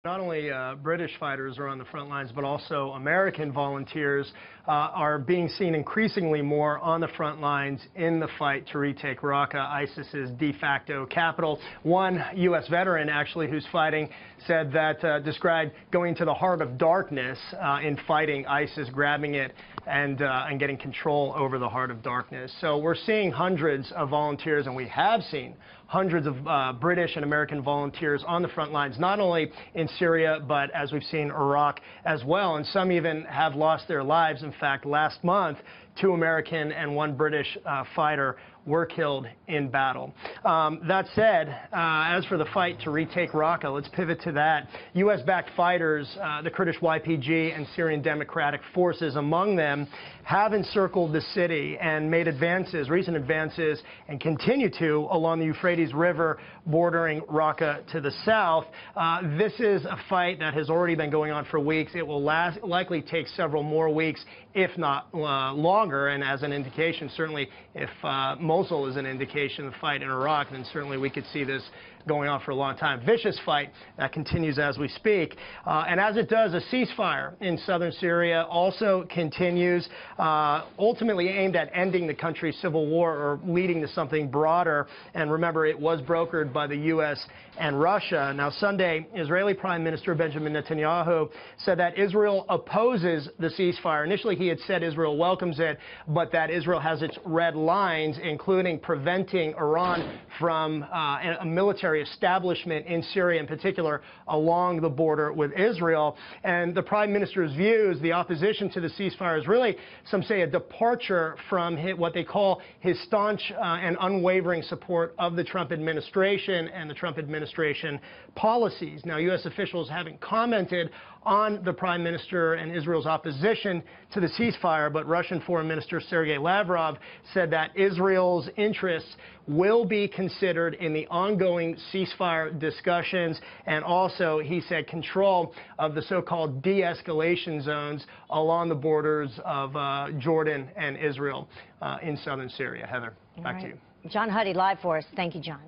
Not only British fighters are on the front lines, but also American volunteers are being seen increasingly more on the front lines in the fight to retake Raqqa, ISIS's de facto capital. One U.S. veteran, actually, who's fighting, said that described going to the heart of darkness in fighting ISIS, grabbing it and getting control over the heart of darkness. So we're seeing hundreds of volunteers, and we have seen hundreds of British and American volunteers on the front lines, not only in Syria, but as we've seen, Iraq as well. And some even have lost their lives. In fact, last month, 2 American and 1 British fighter were killed in battle. That said, as for the fight to retake Raqqa, let's pivot to that. U.S.-backed fighters, the Kurdish YPG and Syrian Democratic Forces among them, have encircled the city and made advances, recent advances, and continue to along the Euphrates River bordering Raqqa to the south. This is a fight that has already been going on for weeks. It will likely take several more weeks, if not longer, and as an indication, certainly if Mosul is an indication of the fight in Iraq, then certainly we could see this going on for a long time. Vicious fight that continues as we speak. And as it does, a ceasefire in southern Syria also continues, ultimately aimed at ending the country's civil war or leading to something broader. And remember, it was brokered by the U.S. and Russia. Now, Sunday, Israeli Prime Minister Benjamin Netanyahu said that Israel opposes the ceasefire. Initially, he had said Israel welcomes it, but that Israel has its red lines, including preventing Iran from a military establishment in Syria, in particular, along the border with Israel. And the Prime Minister's views, the opposition to the ceasefire, is really, some say, a departure from what they call his staunch and unwavering support of the Trump administration and the Trump administration policies. Now, U.S. officials haven't commented on the Prime Minister and Israel's opposition to the ceasefire, but Russian Foreign Minister Sergei Lavrov said that Israel's interests will be considered in the ongoing ceasefire discussions, and also, he said, control of the so-called de-escalation zones along the borders of Jordan and Israel in southern Syria. Heather, back to you. John Huddy, live for us. Thank you, John.